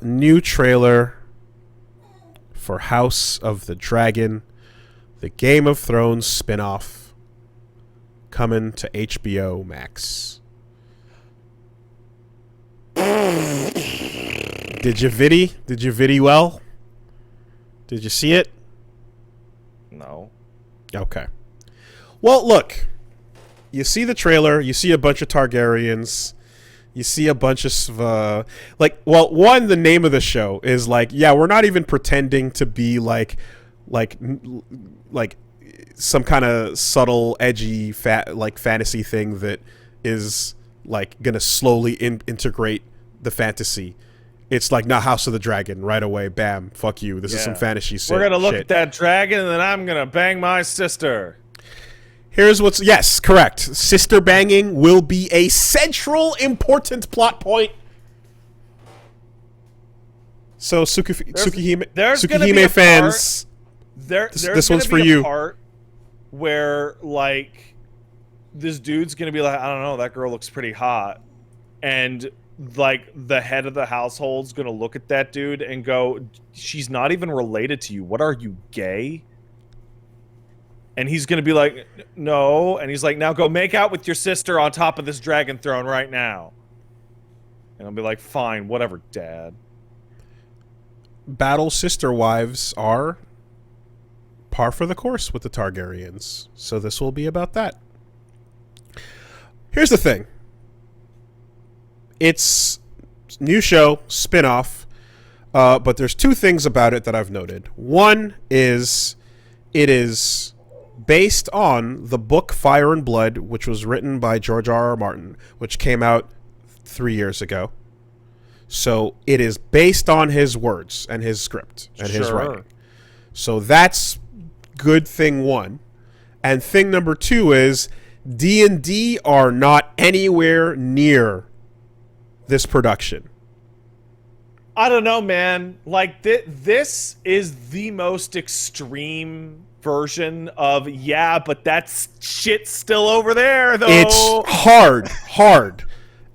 New trailer for House of the Dragon, the Game of Thrones spinoff, coming to HBO Max. Did you viddy? Did you viddy well? Did you see it? No. Okay. Well, look. You see the trailer. You see a bunch of Targaryens. You see a bunch of one, the name of the show is we're not even pretending to be like some kind of subtle, edgy, fantasy thing that is gonna slowly integrate the fantasy. It's not House of the Dragon right away. Bam, fuck you. This is some fantasy shit. We're gonna look at that dragon, and then I'm gonna bang my sister. Here's yes, correct. Sister banging will be a central, important plot point. So Tsukihime fans, this one's for you. Part where this dude's gonna be like, I don't know, that girl looks pretty hot, and the head of the household's gonna look at that dude and go, she's not even related to you. What are you, gay? And he's going to be like, no. And he's like, now go make out with your sister on top of this dragon throne right now. And I'll be like, fine, whatever, Dad. Battle sister wives are par for the course with the Targaryens. So this will be about that. Here's the thing. It's new show, spin-off. But there's two things about it that I've noted. One is it is based on the book Fire and Blood, which was written by George R.R. Martin, which came out 3 years ago. So it is based on his words and his script and his writing. So that's good thing one. And thing number two is D&D are not anywhere near this production. I don't know, man. This is the most extreme version of, but that shit's still over there, though. It's hard.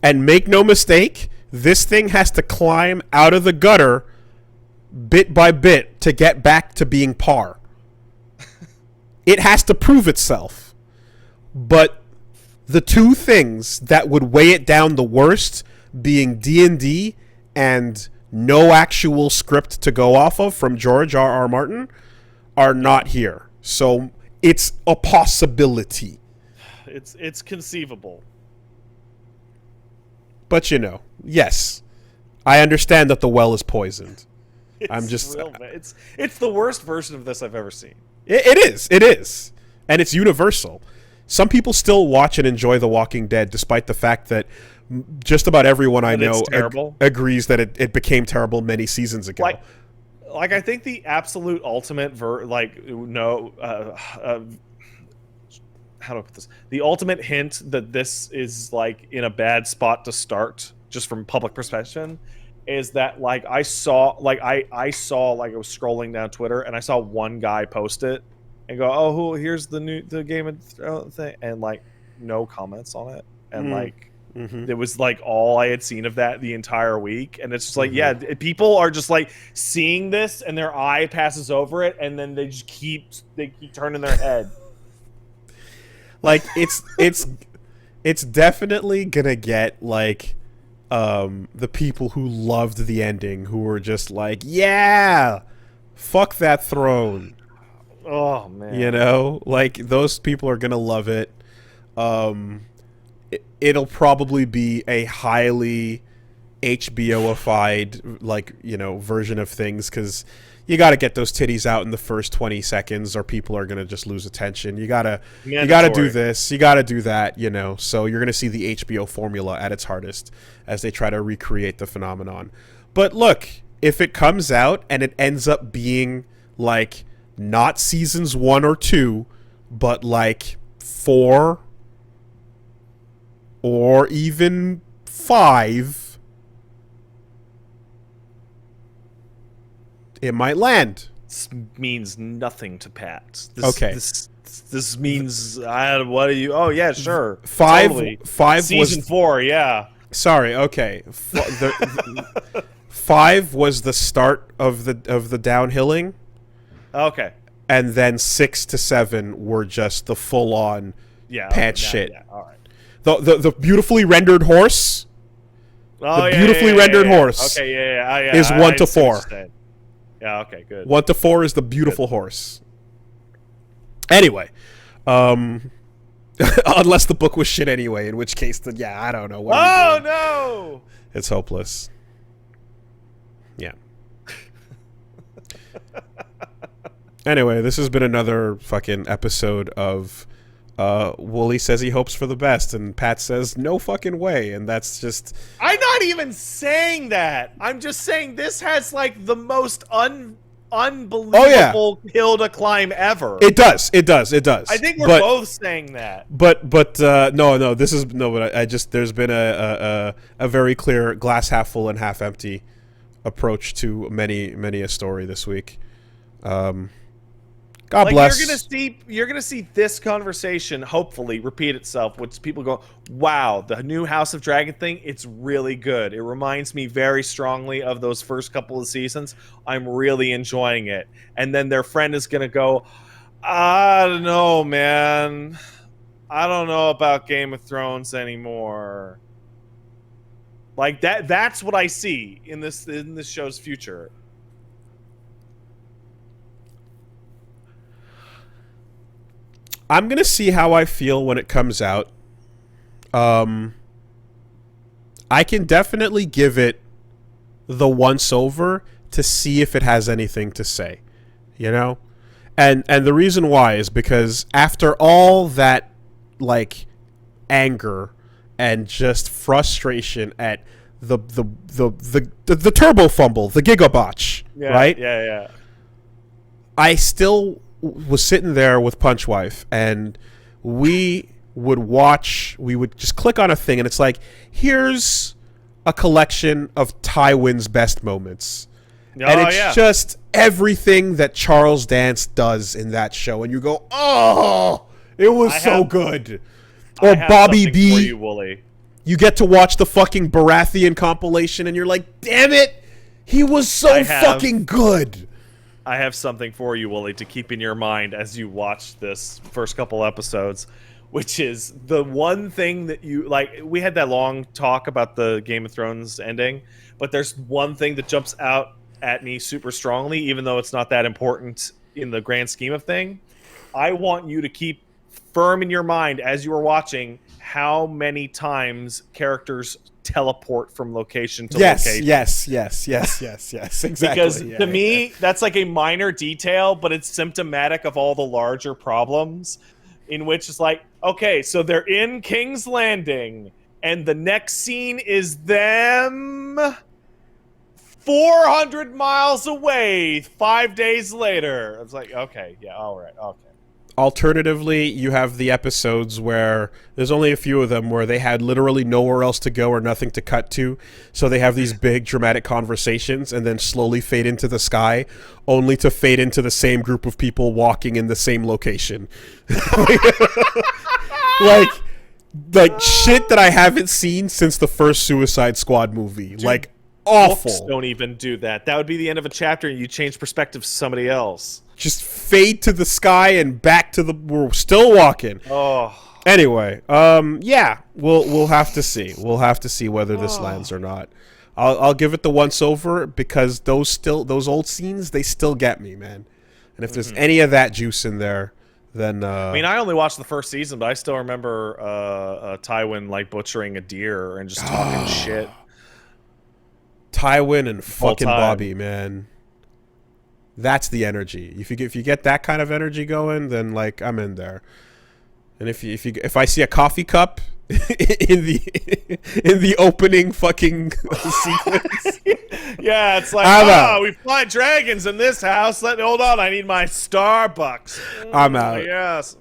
And make no mistake, this thing has to climb out of the gutter bit by bit to get back to being par. It has to prove itself. But the two things that would weigh it down the worst being D&D and no actual script to go off of from George R.R. Martin are not here. So it's a possibility. It's conceivable. But yes, I understand that the well is poisoned. It's the worst version of this I've ever seen. It is. And it's universal. Some people still watch and enjoy The Walking Dead, despite the fact that just about everyone I know agrees that it became terrible many seasons ago. I think the absolute ultimate how do I put this? The ultimate hint that this is in a bad spot to start, just from public perception, is that I was scrolling down Twitter and I saw one guy post it and go, oh, here's the Game of Thrones thing, and no comments on it, and it was all I had seen of that the entire week, and it's just people are just seeing this and their eye passes over it, and then they just keep turning their head. It's definitely gonna get the people who loved the ending, who were just fuck that throne. Oh man, those people are gonna love it. It'll probably be a highly HBO-ified version of things, because you got to get those titties out in the first 20 seconds or people are going to just lose attention. You got to do this, you got to do that, So you're going to see the HBO formula at its hardest as they try to recreate the phenomenon. But look, if it comes out and it ends up being not seasons 1 or 2, but 4 or even 5, it might land. This means nothing to Pat. This means what are you? Oh yeah, sure. 5 totally. 5 season was 4. Yeah. Sorry. Okay. 5 was the start of the downhilling, Okay. and then 6 to 7 were just the full on pants shit. Yeah, all right. The beautifully rendered horse. Oh, The beautifully rendered horse Okay, yeah. is 1 to 4. Yeah, okay, good. 1 to 4 is the beautiful horse. Anyway, unless the book was shit anyway, in which case, I don't know. Oh no! It's hopeless. Yeah. Anyway, this has been another fucking episode of Woolie says he hopes for the best, and Pat says no fucking way, and that's just... I'm not even saying that. I'm just saying this has like the most unbelievable hill to climb ever. It does. I think we're both saying that. But no, this is no. But I just there's been a very clear glass half full and half empty approach to many a story this week. God bless. You're gonna see this conversation hopefully repeat itself, which people go, wow, the new House of Dragon thing, it's really good. It reminds me very strongly of those first couple of seasons. I'm really enjoying it. And then their friend is gonna go, I don't know, man. I don't know about Game of Thrones anymore. Like that's what I see in this show's future. I'm gonna see how I feel when it comes out. I can definitely give it the once over to see if it has anything to say, you know, and the reason why is because after all that, like, anger and just frustration at the turbo fumble, the gigabotch, right? Yeah. I still was sitting there with Punchwife, and we would just click on a thing, and it's like, here's a collection of Tywin's best moments. And it's just everything that Charles Dance does in that show, and you go, oh, it was so good. Or Bobby B. For you, Woolie. You get to watch the fucking Baratheon compilation, and you're like, damn it, he was so fucking good. I have something for you, Woolie, to keep in your mind as you watch this first couple episodes, which is the one thing that you like. We had that long talk about the Game of Thrones ending, but there's one thing that jumps out at me super strongly, even though it's not that important in the grand scheme of thing. I want you to keep firm in your mind as you are watching how many times characters teleport from location to location. Yes, exactly. Because to me, that's like a minor detail, but it's symptomatic of all the larger problems, in which it's like, okay, so they're in King's Landing, and the next scene is them 400 miles away 5 days later. It's like, okay, yeah, all right, okay. Alternatively, you have the episodes where there's only a few of them where they had literally nowhere else to go or nothing to cut to, so they have these big dramatic conversations and then slowly fade into the sky, only to fade into the same group of people walking in the same location. like shit that I haven't seen since the first Suicide Squad movie. Dude, like, awful. Books don't even do that. That would be the end of a chapter, and you change perspective to somebody else. Just fade to the sky and back to we're still walking. Oh. Anyway, yeah, we'll have to see. We'll have to see whether this lands or not. I'll give it the once over because those old scenes, they still get me, man. And if there's any of that juice in there, then I mean, I only watched the first season, but I still remember Tywin like butchering a deer and just talking shit. Tywin and fucking Bobby, man. That's the energy. If you get that kind of energy going, then like I'm in there. And if I see a coffee cup in the opening fucking sequence, yeah, it's like, we fly dragons in this house. Hold on, I need my Starbucks. I'm out. Yes.